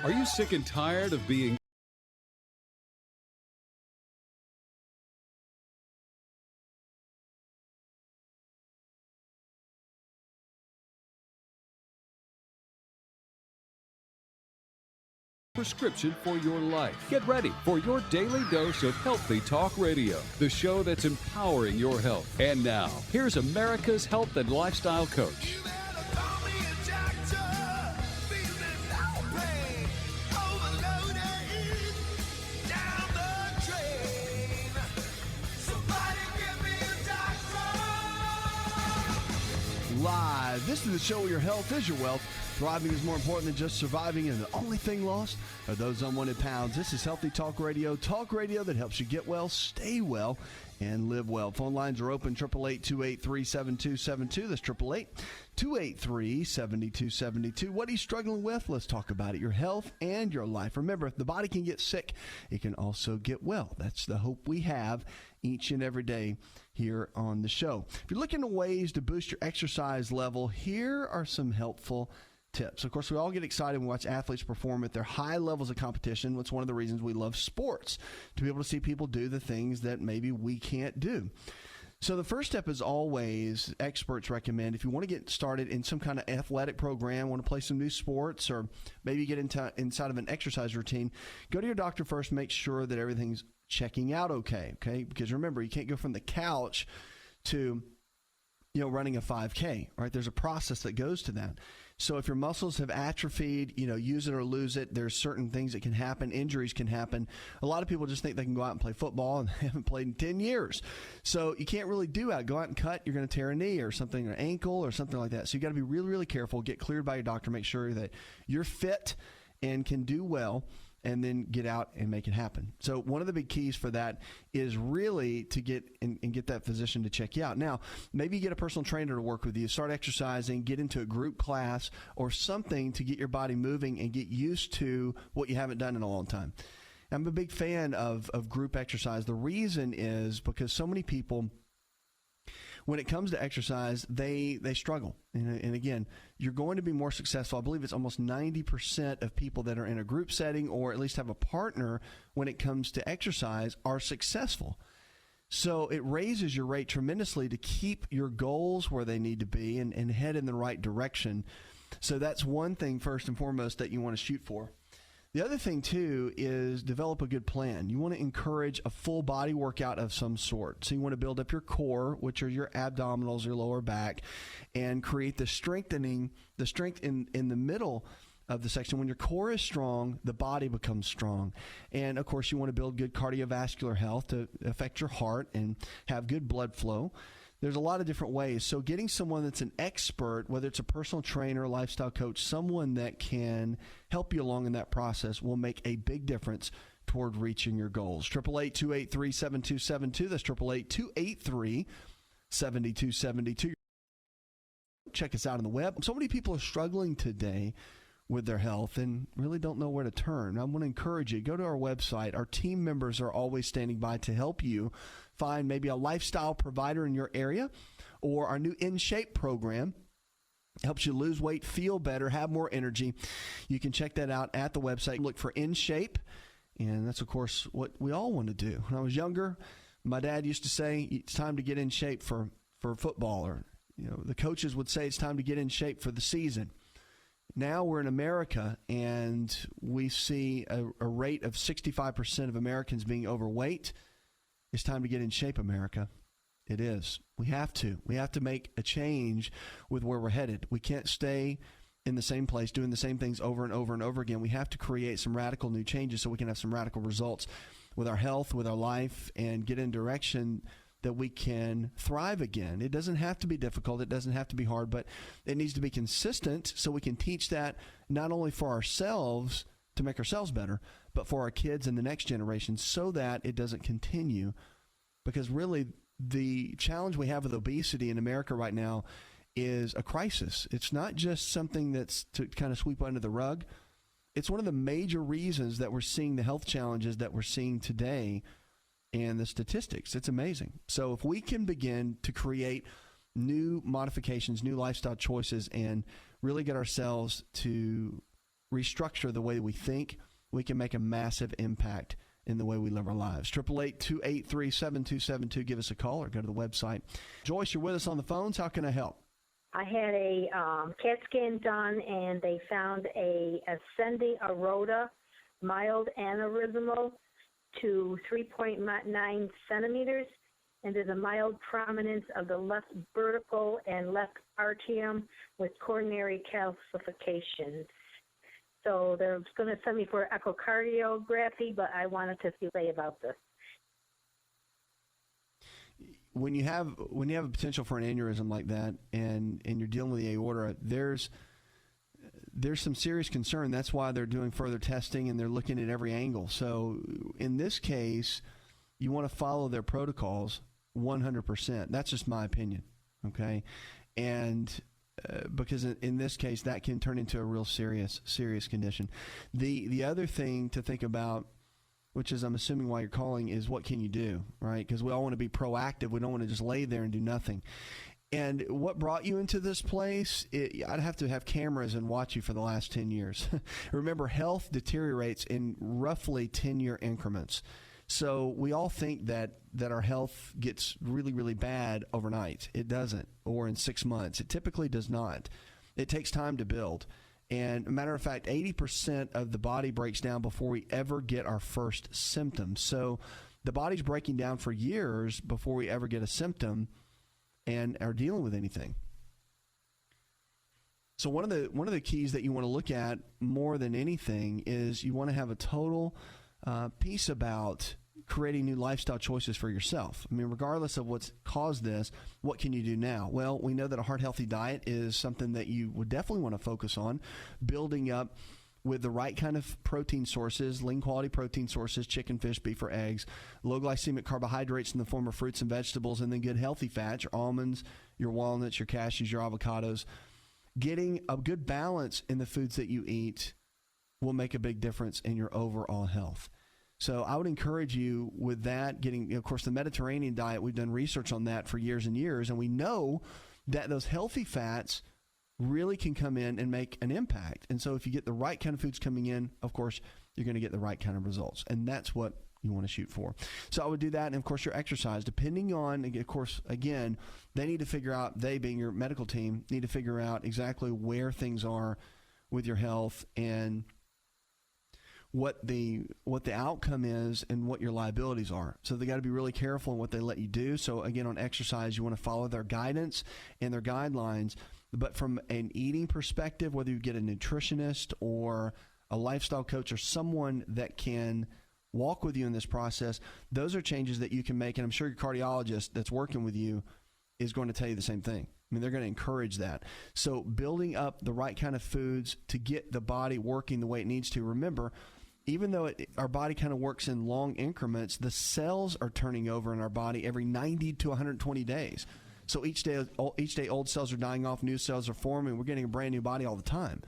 Are you sick and tired of being prescription for your life? Get ready for your daily dose of Healthy Talk Radio, the show that's empowering your health. And now, here's America's health and lifestyle coach. Live. This is the show where your health is your wealth. Thriving is more important than just surviving, and the only thing lost are those unwanted pounds. This is Healthy Talk Radio that helps you get well, stay well, and live well. Phone lines are open, 888-283-7272. That's 888-283-7272. What are you struggling with? Let's talk about it. Your health and your life. Remember, if the body can get sick, it can also get well. That's the hope we have each and every day here on the show. If you're looking at ways to boost your exercise level, here are some helpful tips. Of course, we all get excited when we watch athletes perform at their high levels of competition. That's one of the reasons we love sports, to be able to see people do the things that maybe we can't do. So the first step is always, experts recommend, if you want to get started in some kind of athletic program, want to play some new sports, or maybe get inside of an exercise routine, go to your doctor first, make sure that everything's checking out okay? Because remember, you can't go from the couch to, running a 5K, right? There's a process that goes to that. So if your muscles have atrophied, use it or lose it, there's certain things that can happen. Injuries can happen. A lot of people just think they can go out and play football and they haven't played in 10 years. So you can't really do that. Go out and cut, you're going to tear a knee or something, or an ankle or something like that. So you got to be really, really careful. Get cleared by your doctor. Make sure that you're fit and can do well, and then get out and make it happen. So one of the big keys for that is really to get and get that physician to check you out. Now, maybe you get a personal trainer to work with you, start exercising, get into a group class or something to get your body moving and get used to what you haven't done in a long time. I'm a big fan of group exercise. The reason is because so many people, when it comes to exercise, they struggle. And again, you're going to be more successful. I believe it's almost 90% of people that are in a group setting or at least have a partner when it comes to exercise are successful. So it raises your rate tremendously to keep your goals where they need to be and head in the right direction. So that's one thing, first and foremost, that you want to shoot for. The other thing, too, is develop a good plan. You want to encourage a full body workout of some sort. So you want to build up your core, which are your abdominals, your lower back, and create the strength in the middle of the section. When your core is strong, the body becomes strong. And, of course, you want to build good cardiovascular health to affect your heart and have good blood flow. There's a lot of different ways. So getting someone that's an expert, whether it's a personal trainer, lifestyle coach, someone that can help you along in that process will make a big difference toward reaching your goals. 888-283-7272. That's 888-283-7272. Check us out on the web. So many people are struggling today with their health and really don't know where to turn. I want to encourage you, go to our website. Our team members are always standing by to help you find maybe a lifestyle provider in your area, or our new In Shape program helps you lose weight, feel better, have more energy. You can check that out at the website. Look for In Shape, and that's, of course, what we all want to do. When I was younger, my dad used to say, it's time to get in shape for football, or the coaches would say it's time to get in shape for the season. Now we're in America, and we see a rate of 65% of Americans being overweight. It's time to get in shape, America. It is. We have to. We have to make a change with where we're headed. We can't stay in the same place doing the same things over and over and over again. We have to create some radical new changes so we can have some radical results with our health, with our life, and get in direction that we can thrive again. It doesn't have to be difficult. It doesn't have to be hard, but it needs to be consistent so we can teach that not only for ourselves to make ourselves better, but for our kids and the next generation so that it doesn't continue. Because really, the challenge we have with obesity in America right now is a crisis. It's not just something that's to kind of sweep under the rug. It's one of the major reasons that we're seeing the health challenges that we're seeing today and the statistics. It's amazing. So if we can begin to create new modifications, new lifestyle choices, and really get ourselves to restructure the way we think, we can make a massive impact in the way we live our lives. 888-283-7272. Give us a call or go to the website. Joyce, you're with us on the phones. How can I help? I had a CAT scan done, and they found a ascending aorta, mild aneurysmal to 3.9 centimeters, and there's a mild prominence of the left vertical and left atrium with coronary calcifications. So they're going to send me for echocardiography, but I wanted to say about this. When you have a potential for an aneurysm like that, and you're dealing with the aorta, there's some serious concern. That's why they're doing further testing and they're looking at every angle. So in this case, you want to follow their protocols 100%. That's just my opinion, okay? And because in this case, that can turn into a real serious condition. The other thing to think about, which is I'm assuming why you're calling, is what can you do, right? Because we all want to be proactive. We don't want to just lay there and do nothing. And what brought you into this place, I'd have to have cameras and watch you for the last 10 years. Remember, health deteriorates in roughly 10-year increments. So we all think that our health gets really, really bad overnight. It doesn't, or in 6 months. It typically does not. It takes time to build. And a matter of fact, 80% of the body breaks down before we ever get our first symptoms. So the body's breaking down for years before we ever get a symptom and are dealing with anything. So one of the keys that you want to look at more than anything is you want to have a total piece about creating new lifestyle choices for yourself. I mean, regardless of what's caused this, what can you do now? Well, we know that a heart-healthy diet is something that you would definitely want to focus on, building up with the right kind of protein sources, lean quality protein sources, chicken, fish, beef, or eggs, low glycemic carbohydrates in the form of fruits and vegetables, and then good healthy fats, your almonds, your walnuts, your cashews, your avocados. Getting a good balance in the foods that you eat will make a big difference in your overall health. So I would encourage you with that, getting, of course, the Mediterranean diet. We've done research on that for years and years, and we know that those healthy fats really can come in and make an impact. And so if you get the right kind of foods coming in, of course, you're going to get the right kind of results. And that's what you want to shoot for. So I would do that. And of course, your exercise, depending on, of course, again, they need to figure out, they being your medical team, need to figure out exactly where things are with your health and what the outcome is and what your liabilities are. So they got to be really careful in what they let you do. So again, on exercise, you want to follow their guidance and their guidelines. But from an eating perspective, whether you get a nutritionist or a lifestyle coach or someone that can walk with you in this process, those are changes that you can make. And I'm sure your cardiologist that's working with you is going to tell you the same thing. I mean, they're going to encourage that. So building up the right kind of foods to get the body working the way it needs to. Remember, even though our body kind of works in long increments, the cells are turning over in our body every 90 to 120 days. So each day old cells are dying off, new cells are forming. We're getting a brand new body all the time.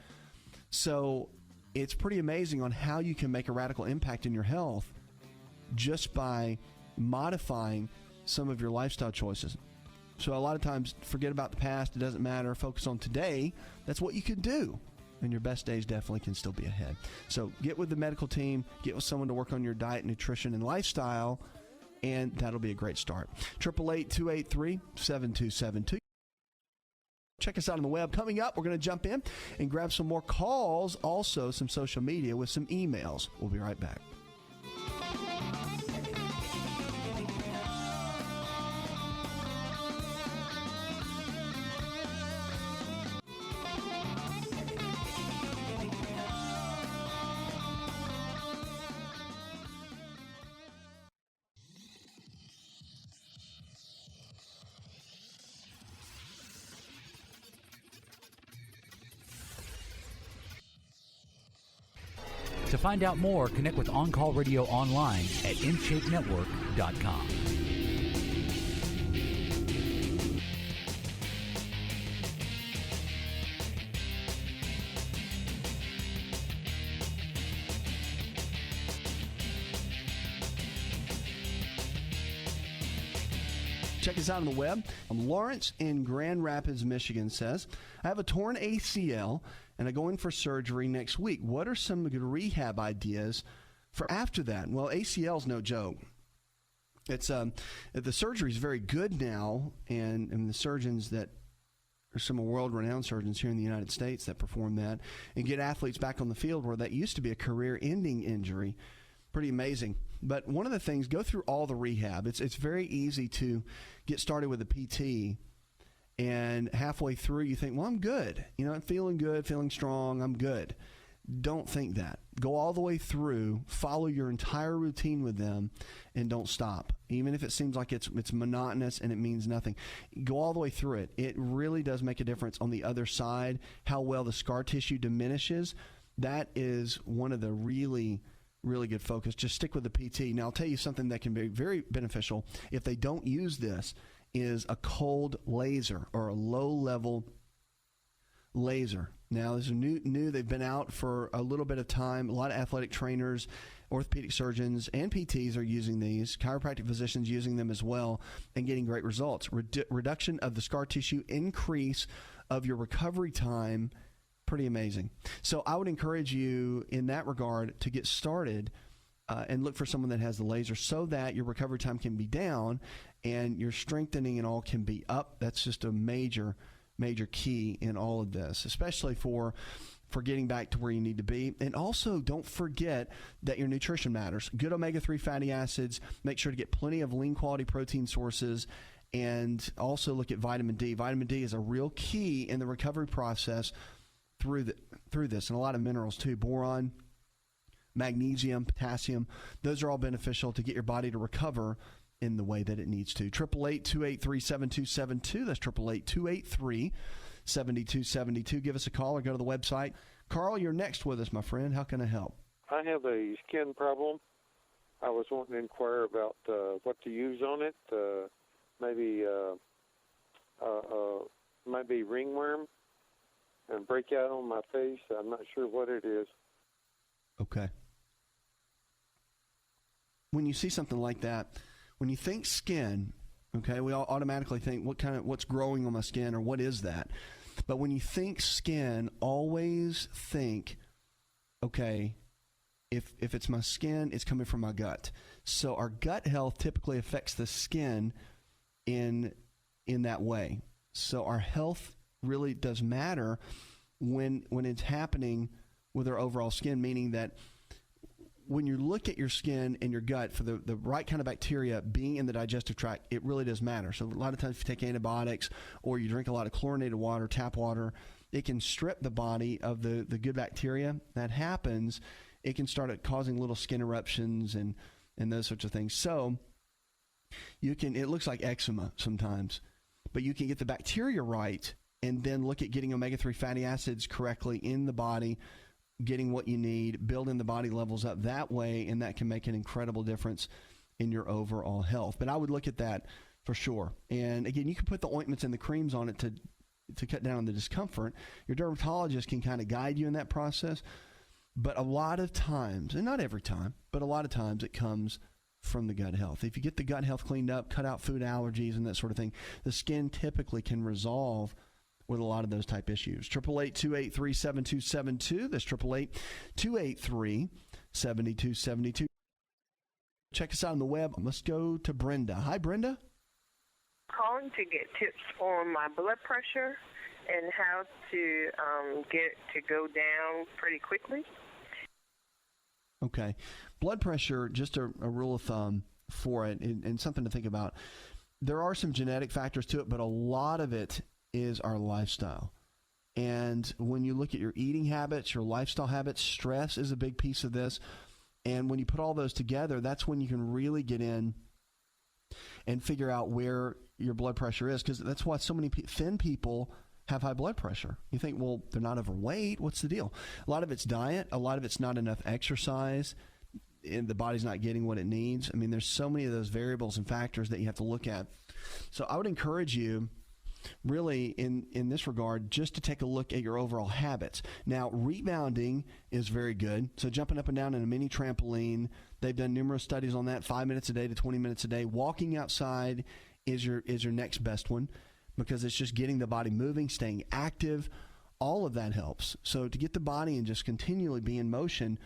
So it's pretty amazing on how you can make a radical impact in your health just by modifying some of your lifestyle choices. So a lot of times, forget about the past. It doesn't matter. Focus on today. That's what you can do. And your best days definitely can still be ahead. So get with the medical team. Get with someone to work on your diet, nutrition, and lifestyle. And that'll be a great start. 888-283-7272. Check us out on the web. Coming up, we're going to jump in and grab some more calls, also some social media with some emails. We'll be right back. To find out more, connect with On Call Radio online at InShapeNetwork.com. Check us out on the web. Lawrence in Grand Rapids, Michigan says, I have a torn ACL and I go in for surgery next week. What are some good rehab ideas for after that? Well, ACL is no joke. It's the surgery is very good now, and the surgeons that are some world-renowned surgeons here in the United States that perform that and get athletes back on the field where that used to be a career-ending injury. Pretty amazing. But one of the things, go through all the rehab. It's very easy to get started with a PT, and halfway through you think, well, I'm good. I'm feeling good, feeling strong, I'm good. Don't think that. Go all the way through, follow your entire routine with them, and don't stop. Even if it seems like it's monotonous and it means nothing, go all the way through it. It really does make a difference on the other side, how well the scar tissue diminishes. That is one of the really good focus. Just stick with the PT. Now, I'll tell you something that can be very beneficial if they don't use this is a cold laser or a low-level laser. Now, this is new. They've been out for a little bit of time. A lot of athletic trainers, orthopedic surgeons, and PTs are using these. Chiropractic physicians using them as well and getting great results. Reduction of the scar tissue, increase of your recovery time, pretty amazing. So I would encourage you in that regard to get started and look for someone that has the laser so that your recovery time can be down and your strengthening and all can be up. That's just a major key in all of this, especially for getting back to where you need to be. And also, don't forget that your nutrition matters. Good omega-3 fatty acids. Make sure to get plenty of lean quality protein sources, and also look at vitamin D. Vitamin D is a real key in the recovery process through this, and a lot of minerals too. Boron, magnesium, potassium, those are all beneficial to get your body to recover in the way that it needs to. 888-283-7272. That's 888-283-7272. Give us a call or go to the website. Carl, you're next with us, my friend. How can I help? I have a skin problem. I was wanting to inquire about what to use on it. Maybe ringworm and breakout on my face. I'm not sure what it is. Okay. When you see something like that, when you think skin, okay, we all automatically think what's growing on my skin or what is that? But when you think skin, always think, okay, if it's my skin, it's coming from my gut. So our gut health typically affects the skin in that way. So our health really does matter when it's happening with our overall skin, meaning that when you look at your skin and your gut for the right kind of bacteria being in the digestive tract, it really does matter. So a lot of times if you take antibiotics or you drink a lot of chlorinated water, tap water, it can strip the body of the good bacteria. That happens, it can start causing little skin eruptions and those sorts of things. So it looks like eczema sometimes, but you can get the bacteria right and then look at getting omega-3 fatty acids correctly in the body, getting what you need, building the body levels up that way, and that can make an incredible difference in your overall health. But I would look at that for sure. And again, you can put the ointments and the creams on it to cut down on the discomfort. Your dermatologist can kind of guide you in that process. But a lot of times, and not every time, but a lot of times it comes from the gut health. If you get the gut health cleaned up, cut out food allergies and that sort of thing, the skin typically can resolve with a lot of those type issues. 888-283-7272. That's 888-283-7272. Check us out on the web. Let's go to Brenda. Hi, Brenda. Calling to get tips on my blood pressure and how to get it to go down pretty quickly. Okay. Blood pressure, just a rule of thumb for it, and something to think about. There are some genetic factors to it, but a lot of it is our lifestyle. And when you look at your eating habits, your lifestyle habits, stress is a big piece of this. And when you put all those together, that's when you can really get in and figure out where your blood pressure is, because that's why so many thin people have high blood pressure. You think, well, they're not overweight. What's the deal? A lot of it's diet. A lot of it's not enough exercise. And the body's not getting what it needs. I mean, there's so many of those variables and factors that you have to look at. So I would encourage you really in this regard just to take a look at your overall habits. Now, rebounding is very good. So jumping up and down in a mini trampoline, they've done numerous studies on that, 5 minutes a day to 20 minutes a day. Walking outside is your next best one, because it's just getting the body moving, staying active. all of that helps. So to get the body and just continually be in motion,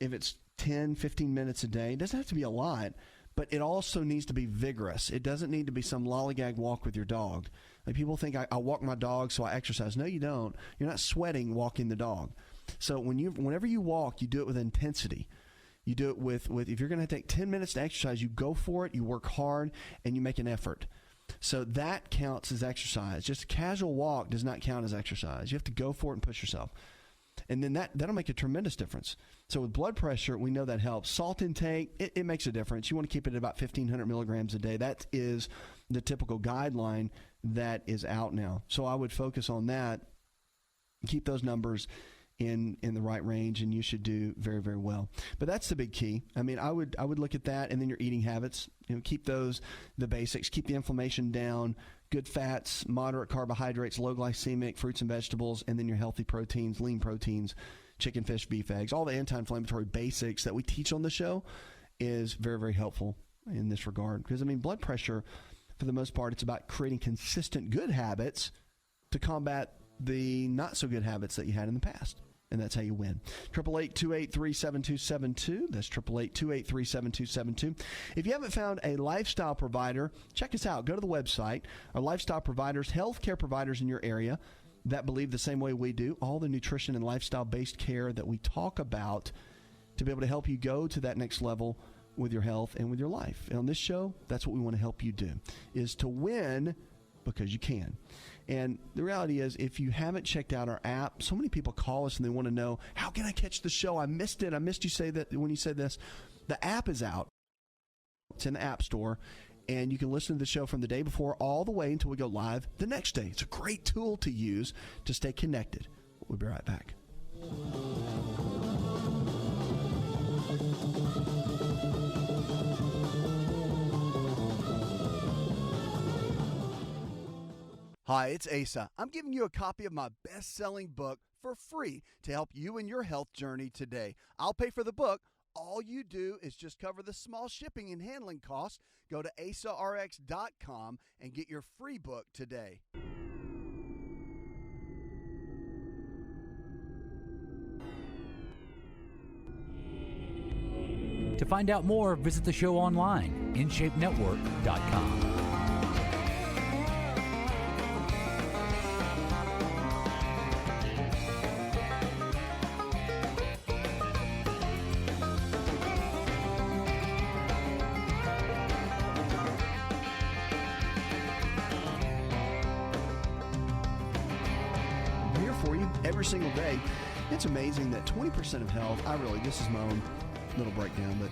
if it's 10, 15 minutes a day, it doesn't have to be a lot, but it also needs to be vigorous. It doesn't need to be some lollygag walk with your dog. Like people think I walk my dog so I exercise. No, you don't. You're not sweating walking the dog. So whenever you walk, you do it with intensity. You do it with if you're going to take 10 minutes to exercise, you go for it, you work hard, and you make an effort. So that counts as exercise. Just a casual walk does not count as exercise. You have to go for it and push yourself. And then that'll make a tremendous difference. So with blood pressure, we know that helps. Salt intake, it makes a difference. You want to keep it at about 1,500 milligrams a day. That is the typical guideline that is out now. So I would focus on that, keep those numbers in the right range, and you should do very, very well. But that's the big key. I mean, I would look at that, and then your eating habits. Keep those the basics. Keep the inflammation down. Good fats, moderate carbohydrates, low glycemic, fruits and vegetables, and then your healthy proteins, lean proteins, chicken, fish, beef, eggs. All the anti-inflammatory basics that we teach on the show is very, very helpful in this regard. Because, I mean, blood pressure, for the most part, it's about creating consistent good habits to combat the not-so-good habits that you had in the past. And that's how you win. 888-283-7272. That's 888-283-7272. If you haven't found a lifestyle provider, check us out. Go to the website. Our lifestyle providers, healthcare providers in your area that believe the same way we do, all the nutrition and lifestyle-based care that we talk about to be able to help you go to that next level with your health and with your life. And on this show, that's what we want to help you do, is to win because you can. And the reality is, if you haven't checked out our app, so many people call us and they want to know, how can I catch the show? I missed it. I missed you say that when you said this. The app is out. It's in the App Store, and you can listen to the show from the day before all the way until we go live the next day. It's a great tool to use to stay connected. We'll be right back. Hi, it's Asa. I'm giving you a copy of my best-selling book for free to help you in your health journey today. I'll pay for the book. All you do is just cover the small shipping and handling costs. Go to asarx.com and get your free book today. To find out more, visit the show online, InShapeNetwork.com. Every single day. It's amazing that 20% of health, this is my own little breakdown, but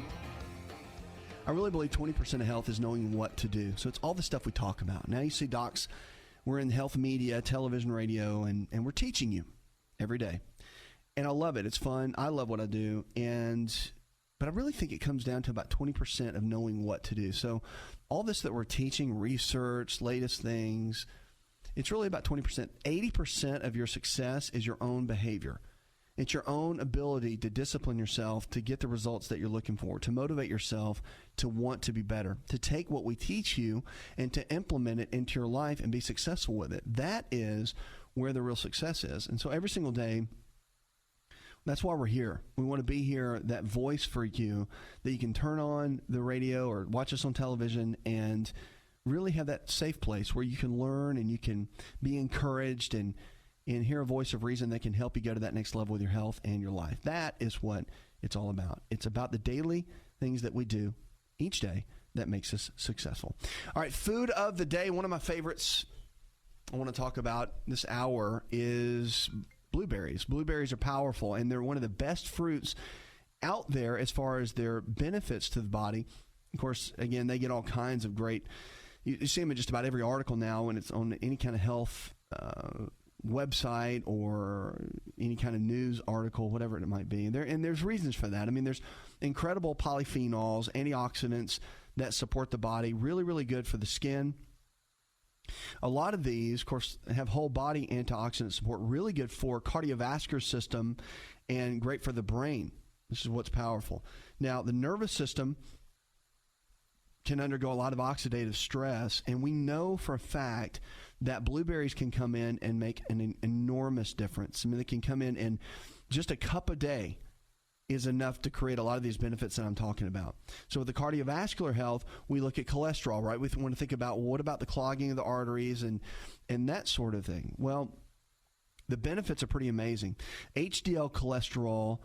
I really believe 20% of health is knowing what to do. So it's all the stuff we talk about. Now you see docs, we're in health media, television, radio, and we're teaching you every day. And I love it. It's fun. I love what I do. But I really think it comes down to about 20% of knowing what to do. So all this that we're teaching, research, latest things, it's really about 20%. 80% of your success is your own behavior. It's your own ability to discipline yourself to get the results that you're looking for, to motivate yourself to want to be better, to take what we teach you and to implement it into your life and be successful with it. That is where the real success is. And so every single day, that's why we're here. We want to be here, that voice for you, that you can turn on the radio or watch us on television and really have that safe place where you can learn and you can be encouraged and hear a voice of reason that can help you go to that next level with your health and your life. That is what it's all about. It's about the daily things that we do each day that makes us successful. All right, food of the day. One of my favorites I want to talk about this hour is blueberries. Blueberries are powerful, and they're one of the best fruits out there as far as their benefits to the body. Of course, again, they get all kinds of great... You see them in just about every article now when it's on any kind of health website or any kind of news article, whatever it might be. And there's reasons for that. I mean, there's incredible polyphenols, antioxidants that support the body, really, really good for the skin. A lot of these, of course, have whole body antioxidant support, really good for cardiovascular system and great for the brain. This is what's powerful. Now, the nervous system can undergo a lot of oxidative stress, and we know for a fact that blueberries can come in and make an enormous difference. I mean, they can come in and just a cup a day is enough to create a lot of these benefits that I'm talking about. So with the cardiovascular health, we look at cholesterol, right? We want to think about, well, what about the clogging of the arteries and that sort of thing? Well, the benefits are pretty amazing. HDL cholesterol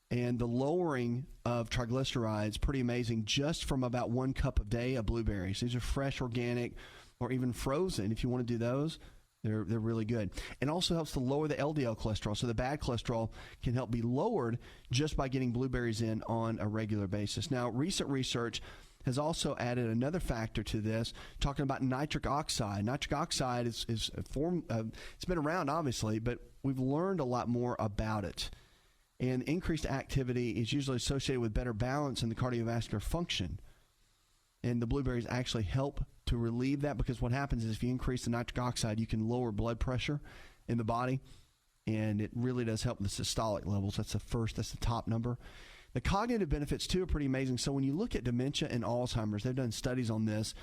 and the lowering of triglycerides, pretty amazing, just from about 1 cup a day of blueberries. These are fresh, organic, or even frozen. If you want to do those, they're really good. And also helps to lower the LDL cholesterol. So the bad cholesterol can help be lowered just by getting blueberries in on a regular basis. Now, recent research has also added another factor to this, talking about nitric oxide. Nitric oxide is a form of, it's been around, obviously, but we've learned a lot more about it. And increased activity is usually associated with better balance in the cardiovascular function. And the blueberries actually help to relieve that, because what happens is if you increase the nitric oxide, you can lower blood pressure in the body, and it really does help the systolic levels. That's the top number. The cognitive benefits, too, are pretty amazing. So when you look at dementia and Alzheimer's, they've done studies on this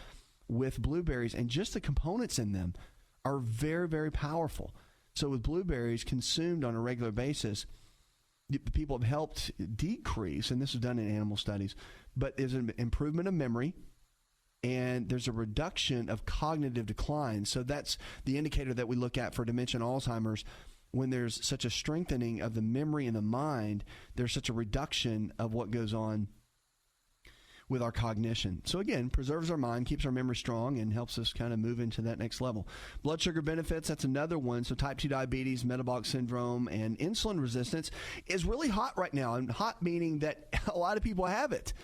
with blueberries, and just the components in them are very, very powerful. So with blueberries consumed on a regular basis, people have helped decrease, and this is done in animal studies, but there's an improvement of memory, and there's a reduction of cognitive decline. So that's the indicator that we look at for dementia and Alzheimer's. When there's such a strengthening of the memory and the mind, there's such a reduction of what goes on with our cognition. So again, preserves our mind, keeps our memory strong, and helps us kind of move into that next level. Blood sugar benefits, that's another one. So type 2 diabetes, metabolic syndrome, and insulin resistance is really hot right now. And hot meaning that a lot of people have it.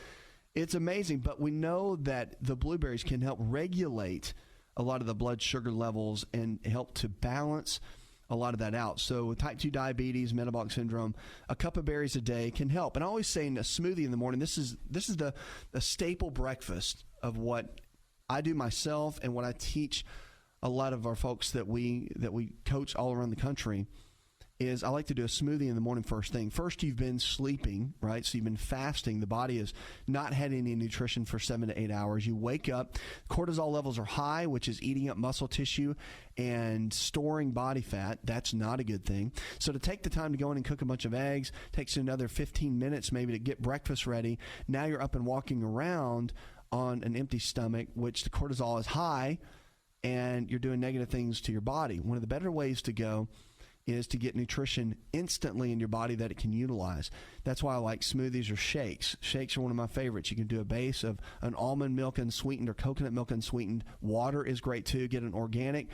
It's amazing, but we know that the blueberries can help regulate a lot of the blood sugar levels and help to balance a lot of that out. So with type 2 diabetes, metabolic syndrome, a cup of berries a day can help. And I always say in a smoothie in the morning, this is the staple breakfast of what I do myself and what I teach a lot of our folks that we coach all around the country. Is I like to do a smoothie in the morning first thing. First, you've been sleeping, right? So you've been fasting. The body has not had any nutrition for 7 to 8 hours. You wake up, cortisol levels are high, which is eating up muscle tissue and storing body fat. That's not a good thing. So to take the time to go in and cook a bunch of eggs, takes you another 15 minutes maybe to get breakfast ready. Now you're up and walking around on an empty stomach, which the cortisol is high, and you're doing negative things to your body. One of the better ways to go is to get nutrition instantly in your body that it can utilize. That's why I like smoothies or shakes. Shakes are one of my favorites. You can do a base of an almond milk unsweetened or coconut milk unsweetened. Water is great too. Get an organic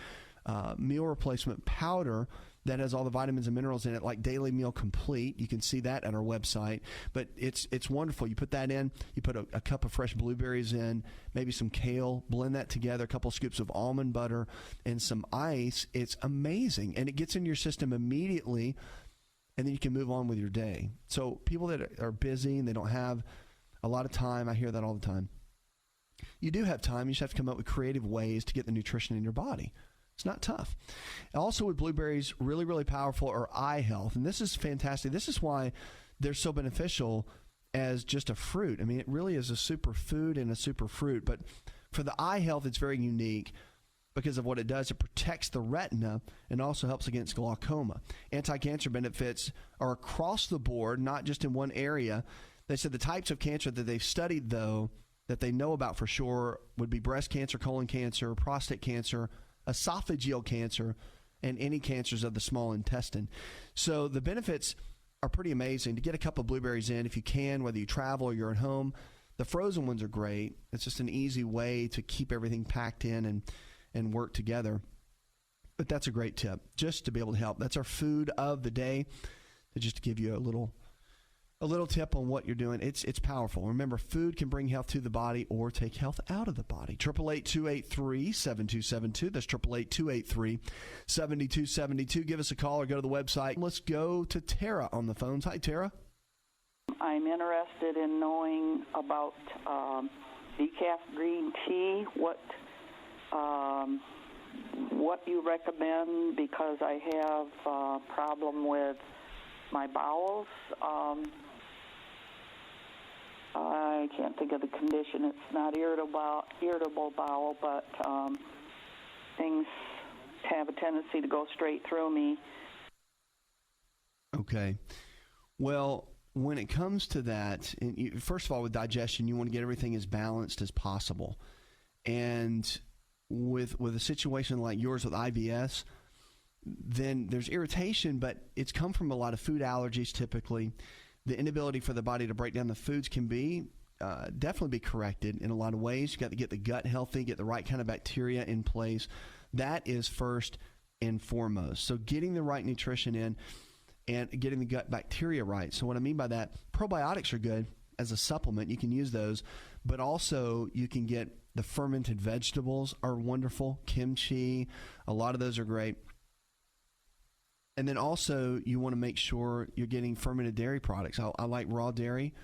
meal replacement powder that has all the vitamins and minerals in it, like Daily Meal Complete. You can see that at our website. But it's wonderful. You put that in. You put a cup of fresh blueberries in, maybe some kale, blend that together, a couple scoops of almond butter, and some ice. It's amazing. And it gets in your system immediately, and then you can move on with your day. So people that are busy and they don't have a lot of time, I hear that all the time. You do have time. You just have to come up with creative ways to get the nutrition in your body. It's not tough. Also with blueberries, really, really powerful are eye health. And this is fantastic. This is why they're so beneficial as just a fruit. I mean, it really is a superfood and a super fruit. But for the eye health, it's very unique because of what it does. It protects the retina and also helps against glaucoma. Anti-cancer benefits are across the board, not just in one area. They said the types of cancer that they've studied, though, that they know about for sure would be breast cancer, colon cancer, prostate cancer, esophageal cancer, and any cancers of the small intestine. So the benefits are pretty amazing. To get a cup of blueberries in, if you can, whether you travel or you're at home, the frozen ones are great. It's just an easy way to keep everything packed in and work together. But that's a great tip, just to be able to help. That's our food of the day, just to give you a little tip on what you're doing. It's powerful. Remember, food can bring health to the body or take health out of the body. 888-283-7272. That's 888-283-7272. Give us a call or go to the website. Let's go to Tara on the phones. Hi, Tara. I'm interested in knowing about decaf green tea, what you recommend, because I have a problem with my bowels. I can't think of the condition. It's not irritable bowel, but things have a tendency to go straight through me. Okay. Well, when it comes to that, first of all, with digestion, you want to get everything as balanced as possible. And with a situation like yours with IBS, then there's irritation, but it's come from a lot of food allergies typically. The inability for the body to break down the foods can be definitely be corrected in a lot of ways. You've got to get the gut healthy, get the right kind of bacteria in place. That is first and foremost. So getting the right nutrition in and getting the gut bacteria right. So what I mean by that, probiotics are good as a supplement. You can use those, but also you can get the fermented vegetables are wonderful. Kimchi, a lot of those are great. And then also you want to make sure you're getting fermented dairy products. I like raw dairy.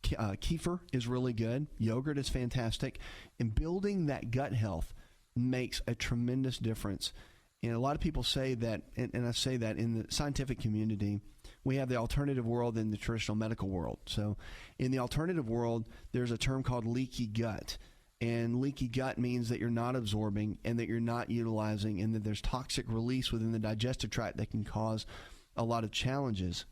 Kefir is really good. Yogurt is fantastic. And building that gut health makes a tremendous difference. And a lot of people say that, and I say that in the scientific community, we have the alternative world and the traditional medical world. So in the alternative world, there's a term called leaky gut. And leaky gut means that you're not absorbing and that you're not utilizing and that there's toxic release within the digestive tract that can cause a lot of challenges.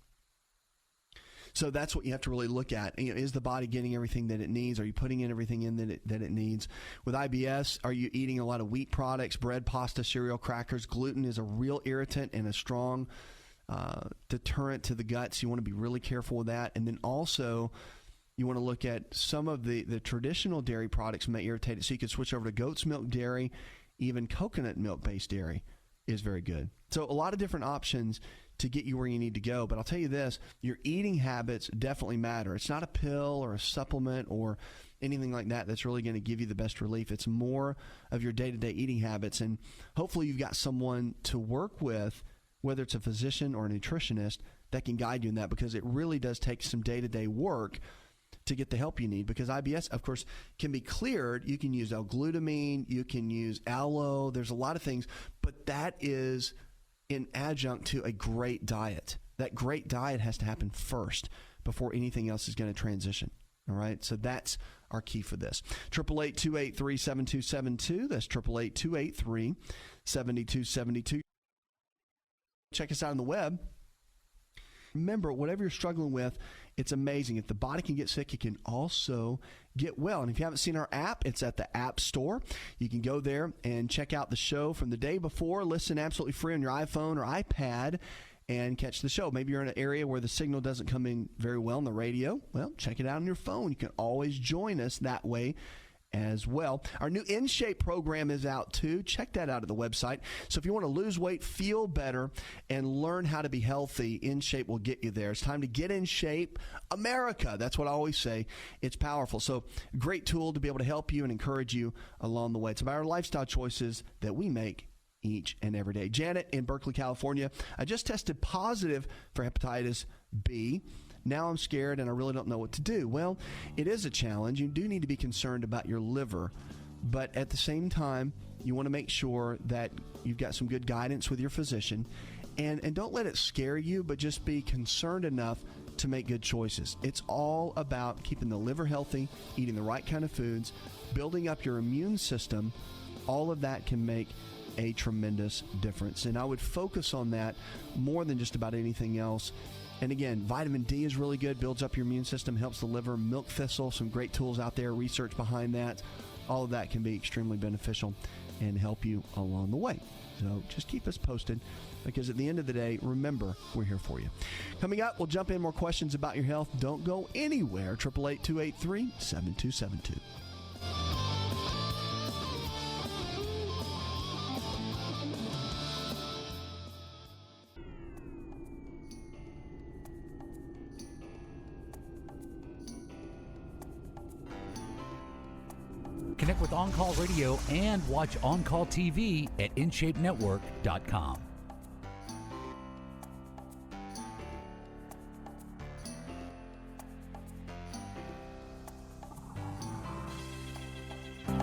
So that's what you have to really look at. Is the body getting everything that it needs? Are you putting in everything in that it needs? With IBS, are you eating a lot of wheat products, bread, pasta, cereal, crackers? Gluten is a real irritant and a strong deterrent to the guts. You want to be really careful with that. And then also, you want to look at some of the traditional dairy products may irritate it. So you could switch over to goat's milk dairy. Even coconut milk-based dairy is very good. So a lot of different options to get you where you need to go. But I'll tell you this, your eating habits definitely matter. It's not a pill or a supplement or anything like that that's really going to give you the best relief. It's more of your day-to-day eating habits. And hopefully you've got someone to work with, whether it's a physician or a nutritionist, that can guide you in that, because it really does take some day-to-day work to get the help you need, because IBS, of course, can be cleared. You can use L-glutamine, you can use aloe, there's a lot of things, but that is in adjunct to a great diet. That great diet has to happen first before anything else is going to transition. All right, so that's our key for this. 888-283-7272. That's 888-283-7272. Check us out on the web. Remember, whatever you're struggling with, it's amazing. If the body can get sick, it can also get well. And if you haven't seen our app, it's at the App Store. You can go there and check out the show from the day before. Listen absolutely free on your iPhone or iPad and catch the show. Maybe you're in an area where the signal doesn't come in very well on the radio. Well, check it out on your phone. You can always join us that way as well. Our new In Shape program is out too. Check that out at the website. So if you want to lose weight, feel better, and learn how to be healthy, In Shape will get you there. It's time to get in shape. America, that's what I always say. It's powerful. So great tool to be able to help you and encourage you along the way. It's about our lifestyle choices that we make each and every day. Janet in Berkeley, California. I just tested positive for hepatitis B. Now I'm scared and I really don't know what to do. Well, it is a challenge. You do need to be concerned about your liver, but at the same time, you want to make sure that you've got some good guidance with your physician, and don't let it scare you, but just be concerned enough to make good choices. It's all about keeping the liver healthy, eating the right kind of foods, building up your immune system. All of that can make a tremendous difference, and I would focus on that more than just about anything else. And again, vitamin D is really good, builds up your immune system, helps the liver. Milk thistle, some great tools out there, research behind that. All of that can be extremely beneficial and help you along the way. So just keep us posted, because at the end of the day, remember, we're here for you. Coming up, we'll jump in more questions about your health. Don't go anywhere. 888-283-7272. Connect with On Call Radio and watch On Call TV at InShapeNetwork.com.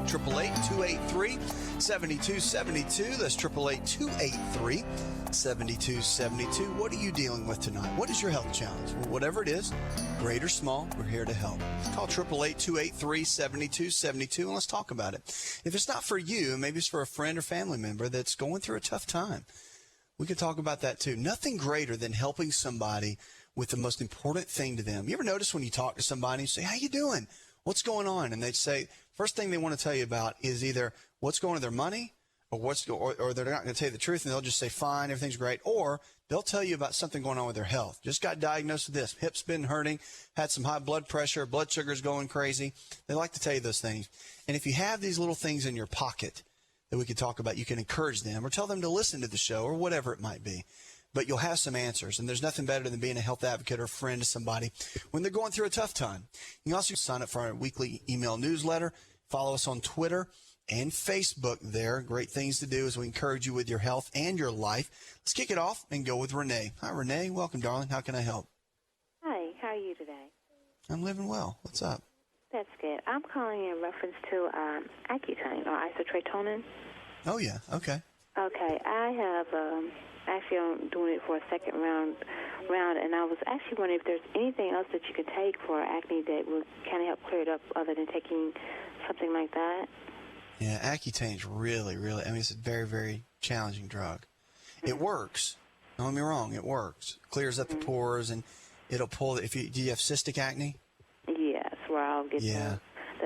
888-283-7272. That's 888-283-7272. What are you dealing with tonight? What is your health challenge? Well, whatever it is, great or small, we're here to help. Call 888-283-7272 and let's talk about it. If it's not for you, maybe it's for a friend or family member that's going through a tough time. We could talk about that too. Nothing greater than helping somebody with the most important thing to them. You ever notice when you talk to somebody and you say, how you doing? What's going on? And they say, first thing they want to tell you about is either what's going on with their money or or they're not going to tell you the truth and they'll just say, fine, everything's great. Or they'll tell you about something going on with their health. Just got diagnosed with this. Hip's been hurting, had some high blood pressure, blood sugar's going crazy. They like to tell you those things. And if you have these little things in your pocket that we could talk about, you can encourage them or tell them to listen to the show or whatever it might be. But you'll have some answers, and there's nothing better than being a health advocate or a friend to somebody when they're going through a tough time. You can also sign up for our weekly email newsletter, follow us on Twitter and Facebook there. Great things to do as we encourage you with your health and your life. Let's kick it off and go with Renee. Hi, Renee. Welcome, darling. How can I help? Hi. How are you today? I'm living well. What's up? That's good. I'm calling in reference to Accutane or isotretinoin. Oh, yeah. Okay. Okay. I have actually I'm doing it for a second round, and I was actually wondering if there's anything else that you could take for acne that would kind of help clear it up other than taking something like that. Yeah, Accutane's really, it's a very, very challenging drug. Mm-hmm. It works. Don't get me wrong, it works. Clears up the pores, and it'll pull do you have cystic acne? Yes, where I'll get the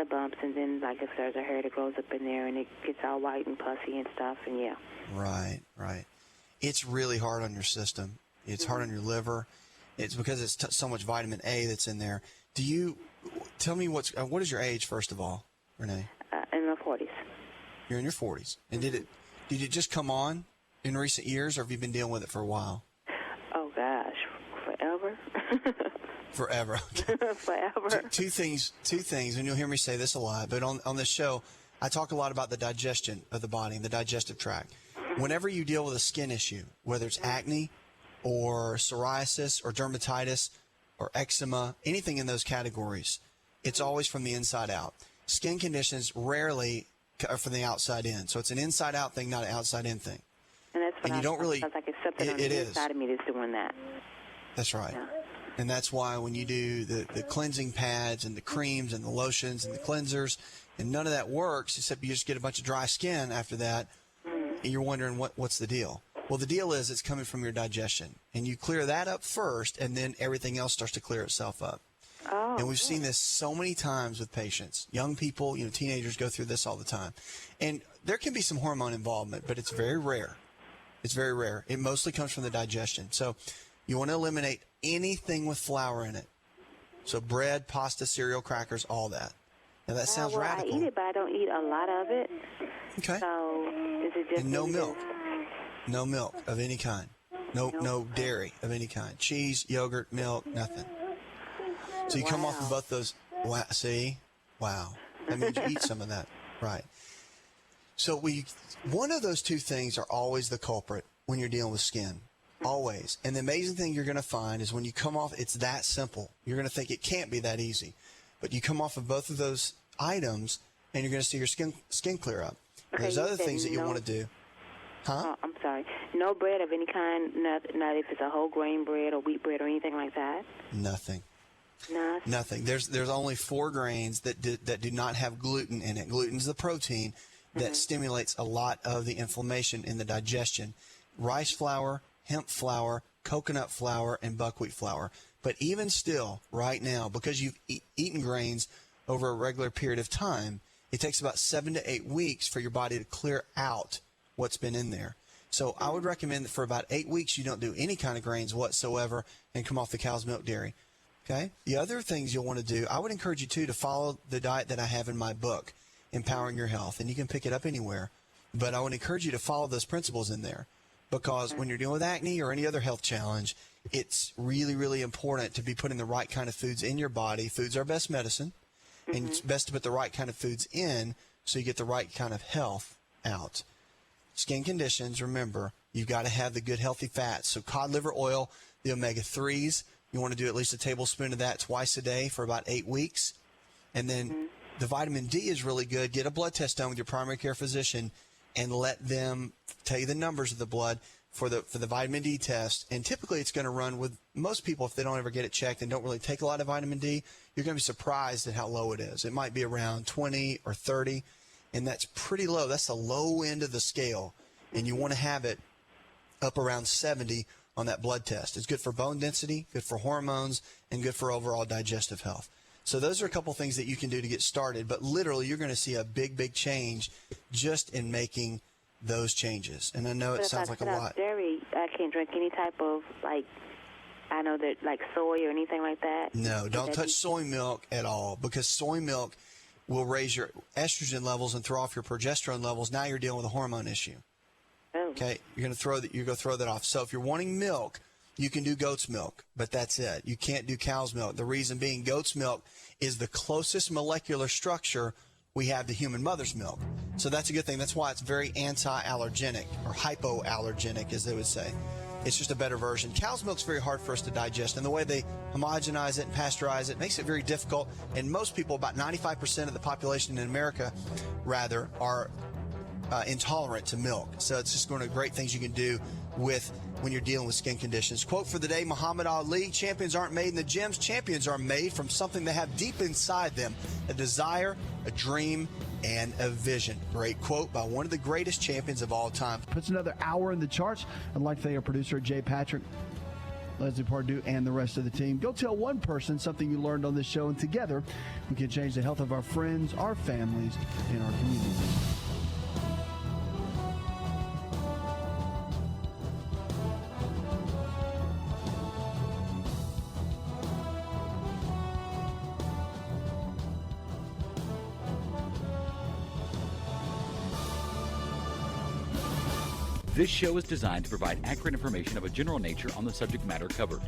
bumps, and then like if there's a hair that grows up in there, and it gets all white and pussy and stuff, and yeah. Right. It's really hard on your system. It's hard on your liver. It's because it's so much vitamin A that's in there. Do you tell me what is your age first of all, Renee? In my 40s. You're in your 40s, and did it just come on in recent years, or have you been dealing with it for a while? Oh gosh, forever. Forever. Forever. Two things, and you'll hear me say this a lot, but on this show, I talk a lot about the digestion of the body and the digestive tract. Whenever you deal with a skin issue, whether it's acne or psoriasis or dermatitis or eczema, anything in those categories, it's always from the inside out. Skin conditions rarely are from the outside in. So it's an inside-out thing, not an outside-in thing. And that's what you don't really. Sounds like it's something on the inside of me that's doing that. That's right. Yeah. And that's why when you do the cleansing pads and the creams and the lotions and the cleansers, and none of that works except you just get a bunch of dry skin after that, and you're wondering what's the deal. Well, the deal is it's coming from your digestion. And you clear that up first, and then everything else starts to clear itself up. Oh, and we've seen this so many times with patients. Young people, teenagers go through this all the time. And there can be some hormone involvement, but it's very rare. It's very rare. It mostly comes from the digestion. So you want to eliminate anything with flour in it. So bread, pasta, cereal, crackers, all that. Now, that sounds radical. I eat it, but I don't eat a lot of it. Okay. So is it just... And no milk. No milk of any kind. No dairy of any kind. Cheese, yogurt, milk, nothing. So you come off of both those. Wow, see? Wow. That means you eat some of that. Right. So one of those two things are always the culprit when you're dealing with skin. Always. And the amazing thing you're going to find is when you come off, it's that simple. You're going to think it can't be that easy. But you come off of both of those items, and you're going to see your skin clear up. Okay, there's other things that you want to do. Huh? Oh, I'm sorry. No bread of any kind, not if it's a whole grain bread or wheat bread or anything like that? Nothing. Nothing. There's only 4 grains that do not have gluten in it. Gluten's the protein that stimulates a lot of the inflammation in the digestion. Rice flour, hemp flour, coconut flour, and buckwheat flour. But even still, right now, because you've eaten grains over a regular period of time, it takes about 7 to 8 weeks for your body to clear out what's been in there. So I would recommend that for about 8 weeks you don't do any kind of grains whatsoever and come off the cow's milk dairy. Okay? The other things you'll want to do, I would encourage you, too, to follow the diet that I have in my book, Empowering Your Health. And you can pick it up anywhere. But I would encourage you to follow those principles in there. Because when you're dealing with acne or any other health challenge, it's really, really important to be putting the right kind of foods in your body. Foods are best medicine. And it's best to put the right kind of foods in so you get the right kind of health out. Skin conditions, remember, you've got to have the good, healthy fats. So cod liver oil, the omega-3s, you want to do at least a tablespoon of that twice a day for about 8 weeks. And then the vitamin D is really good. Get a blood test done with your primary care physician and let them tell you the numbers of the blood for the vitamin D test. And typically it's going to run with most people, if they don't ever get it checked and don't really take a lot of vitamin D, you're going to be surprised at how low it is. It might be around 20 or 30, and that's pretty low. That's the low end of the scale, and you want to have it up around 70 on that blood test. It's good for bone density, good for hormones, and good for overall digestive health. So those are a couple things that you can do to get started, but literally you're going to see a big, big change just in making those changes. And I know it sounds like a lot. Dairy, I can't drink any type of, like, I know that, like soy or anything like that. No, don't touch soy milk at all, because soy milk will raise your estrogen levels and throw off your progesterone levels. Now you're dealing with a hormone issue. Oh. Okay, you're going to throw that off. So if you're wanting milk, you can do goat's milk, but that's it. You can't do cow's milk. The reason being, goat's milk is the closest molecular structure we have to human mother's milk. So that's a good thing. That's why it's very anti-allergenic, or hypoallergenic, as they would say. It's just a better version. Cow's milk's very hard for us to digest, and the way they homogenize it and pasteurize it makes it very difficult. And most people, about 95% of the population in America, rather, are intolerant to milk. So it's just one of the great things you can do with when you're dealing with skin conditions. Quote for the day, Muhammad Ali: champions aren't made in the gyms. Champions are made from something they have deep inside them: a desire, a dream, and a vision. Great quote by one of the greatest champions of all time. Puts another hour in the charts. I'd like to thank our producer, Jay Patrick, Leslie Pardue, and the rest of the team. Go tell one person something you learned on this show, and together we can change the health of our friends, our families, and our communities. This show is designed to provide accurate information of a general nature on the subject matter covered,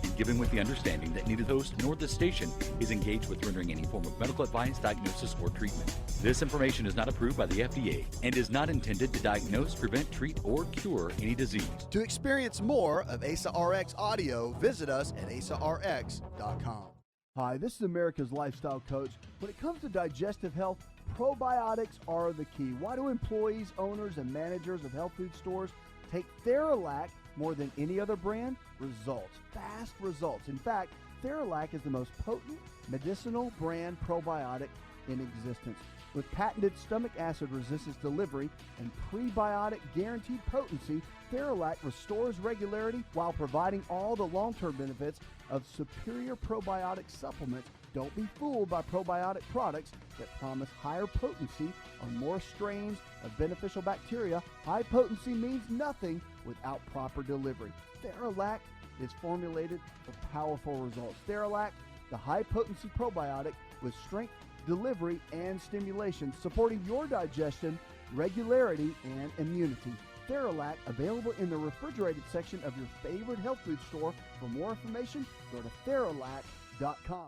and given with the understanding that neither the host nor the station is engaged with rendering any form of medical advice, diagnosis, or treatment. This information is not approved by the FDA and is not intended to diagnose, prevent, treat, or cure any disease. To experience more of Asa Rx audio, visit us at asarx.com. Hi, this is America's Lifestyle Coach. When it comes to digestive health, probiotics are the key. Why do employees, owners, and managers of health food stores take Theralac more than any other brand? Results. Fast results. In fact, Theralac is the most potent medicinal brand probiotic in existence. With patented stomach acid resistance delivery and prebiotic guaranteed potency, Theralac restores regularity while providing all the long-term benefits of superior probiotic supplements. Don't be fooled by probiotic products that promise higher potency or more strains of beneficial bacteria. High potency means nothing without proper delivery. Theralac is formulated for powerful results. Theralac, the high-potency probiotic with strength, delivery, and stimulation, supporting your digestion, regularity, and immunity. Theralac, available in the refrigerated section of your favorite health food store. For more information, go to Theralac.com.